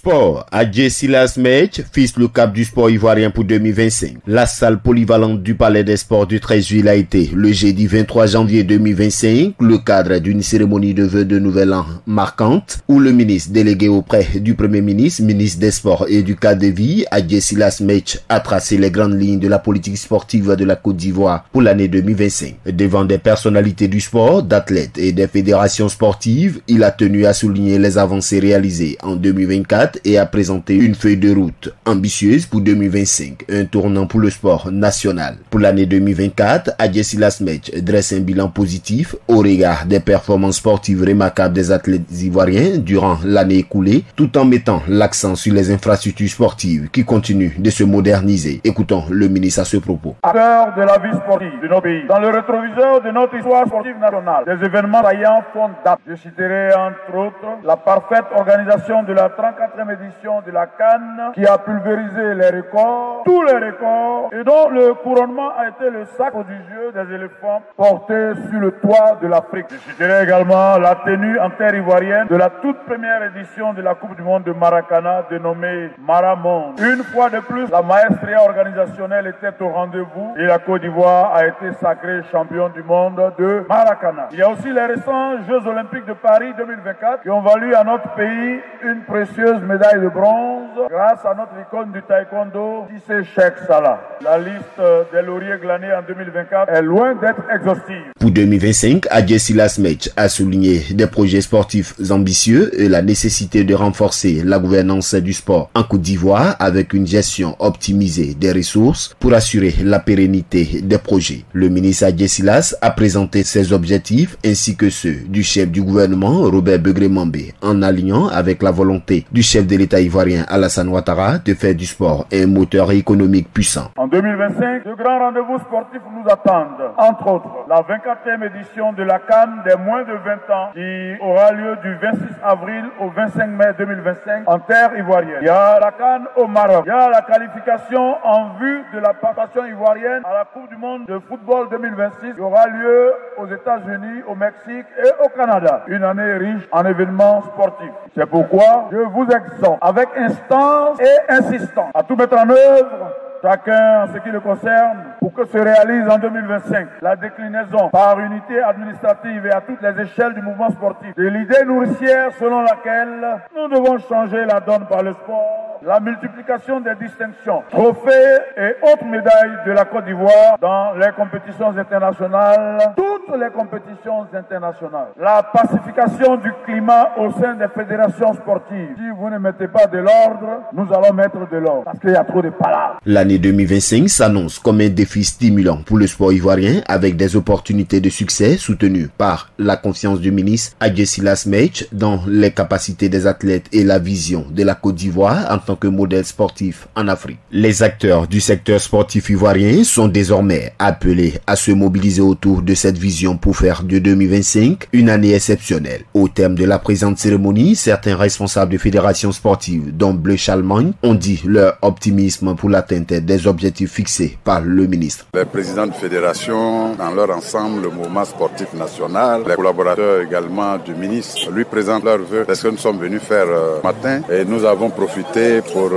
Sport, Adjé Silas Mech fixe le cap du sport ivoirien pour 2025. La salle polyvalente du Palais des Sports du 13 juillet a été, le jeudi 23 janvier 2025, le cadre d'une cérémonie de vœux de nouvel an marquante, où le ministre délégué auprès du Premier ministre, ministre des Sports et du cadre de vie, Adjé Silas Mech, a tracé les grandes lignes de la politique sportive de la Côte d'Ivoire pour l'année 2025. Devant des personnalités du sport, d'athlètes et des fédérations sportives, il a tenu à souligner les avancées réalisées en 2024 et a présenté une feuille de route ambitieuse pour 2025, un tournant pour le sport national. Pour l'année 2024, Adjé Silas Mech dresse un bilan positif au regard des performances sportives remarquables des athlètes ivoiriens durant l'année écoulée, tout en mettant l'accent sur les infrastructures sportives qui continuent de se moderniser. Écoutons le ministre à ce propos. Acteurs de la vie sportive de nos pays, dans le rétroviseur de notre histoire sportive nationale, des événements saillants font date. Je citerai entre autres la parfaite organisation de la 34e édition de la CAN qui a pulvérisé les records, tous les records, et dont le couronnement a été le sac prodigieux des éléphants portés sur le toit de l'Afrique. Je citerai également la tenue en terre ivoirienne de la toute première édition de la Coupe du Monde de Maracana dénommée Maramonde. Une fois de plus, la maestria organisationnelle était au rendez-vous et la Côte d'Ivoire a été sacrée championne du monde de Maracana. Il y a aussi les récents Jeux Olympiques de Paris 2024 qui ont valu à notre pays une précieuse médaille de bronze grâce à notre icône du taekwondo, Cissé Cheikh Salah. La liste des lauriers glanés en 2024 est loin d'être exhaustive. Pour 2025, Adjé Silas Mech a souligné des projets sportifs ambitieux et la nécessité de renforcer la gouvernance du sport en Côte d'Ivoire avec une gestion optimisée des ressources pour assurer la pérennité des projets. Le ministre Adjé Silas a présenté ses objectifs ainsi que ceux du chef du gouvernement Robert Begré-Mambé en alignant avec la volonté du chef de l'État ivoirien Alassane Ouattara de faire du sport un moteur économique puissant. En 2025, de grands rendez-vous sportifs nous attendent. Entre autres, la 24e édition de la CAN des moins de 20 ans qui aura lieu du 26 avril au 25 mai 2025 en terre ivoirienne. Il y a la CAN au Maroc. Il y a la qualification en vue de la participation ivoirienne à la Coupe du Monde de football 2026 qui aura lieu aux États-Unis, au Mexique et au Canada. Une année riche en événements sportifs. C'est pourquoi je vous exhorte avec instance et insistance à tout mettre en œuvre, chacun en ce qui le concerne, pour que se réalise en 2025 la déclinaison par unité administrative et à toutes les échelles du mouvement sportif de l'idée nourricière selon laquelle nous devons changer la donne par le sport, la multiplication des distinctions, trophées et autres médailles de la Côte d'Ivoire dans les compétitions internationales, toutes les compétitions internationales, la pacification du climat au sein des fédérations sportives. Si vous ne mettez pas de l'ordre, nous allons mettre de l'ordre parce qu'il y a trop de palabres. L'année 2025 s'annonce comme un défi stimulant pour le sport ivoirien avec des opportunités de succès soutenues par la confiance du ministre Adjé Silas Mech dans les capacités des athlètes et la vision de la Côte d'Ivoire en tant que modèle sportif en Afrique. Les acteurs du secteur sportif ivoirien sont désormais appelés à se mobiliser autour de cette vision pour faire de 2025 une année exceptionnelle. Au terme de la présente cérémonie, certains responsables de fédérations sportives, dont Bleu Chalmagne, ont dit leur optimisme pour l'atteinte des objectifs fixés par le ministre. Les présidents de fédération, dans leur ensemble, le mouvement sportif national, les collaborateurs également du ministre, lui présentent leurs vœux. C'est ce que nous sommes venus faire matin et nous avons profité pour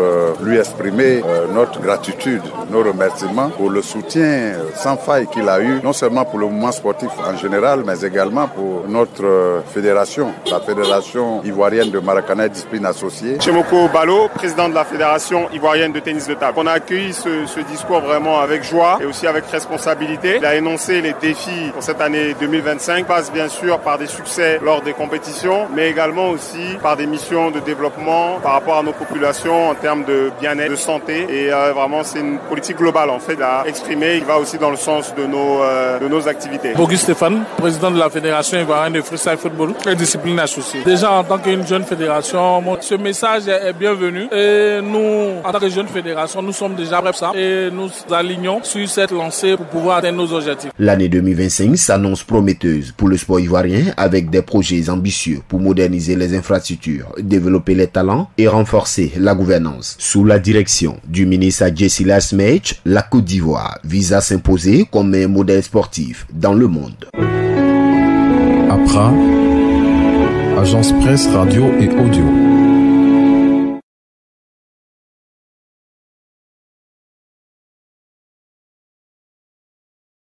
lui exprimer notre gratitude, nos remerciements pour le soutien sans faille qu'il a eu, non seulement pour le mouvement sportif en général, mais également pour notre fédération, la Fédération ivoirienne de Maracana et discipline associée. Chemoko Balo, président de la Fédération ivoirienne de tennis de table. On a accueilli ce discours vraiment avec joie et aussi avec responsabilité. Il a énoncé les défis pour cette année 2025, passe bien sûr par des succès lors des compétitions, mais également aussi par des missions de développement par rapport à nos populations en termes de bien-être, de santé. Et vraiment, c'est une politique globale en fait à exprimer. Il va aussi dans le sens de nos activités. Auguste Stéphane, président de la Fédération ivoirienne de freestyle football et discipline associée. Déjà en tant qu'une jeune fédération, ce message est bienvenu et nous, en tant que jeune fédération, nous sommes déjà prêts ça et nous alignons sur cette lancée pour pouvoir atteindre nos objectifs. L'année 2025 s'annonce prometteuse pour le sport ivoirien avec des projets ambitieux pour moderniser les infrastructures, développer les talents et renforcer la gouvernance. Sous la direction du ministre Adjé Silas Mech, la Côte d'Ivoire vise à s'imposer comme un modèle sportif dans le monde. Accra, agence presse, radio et audio.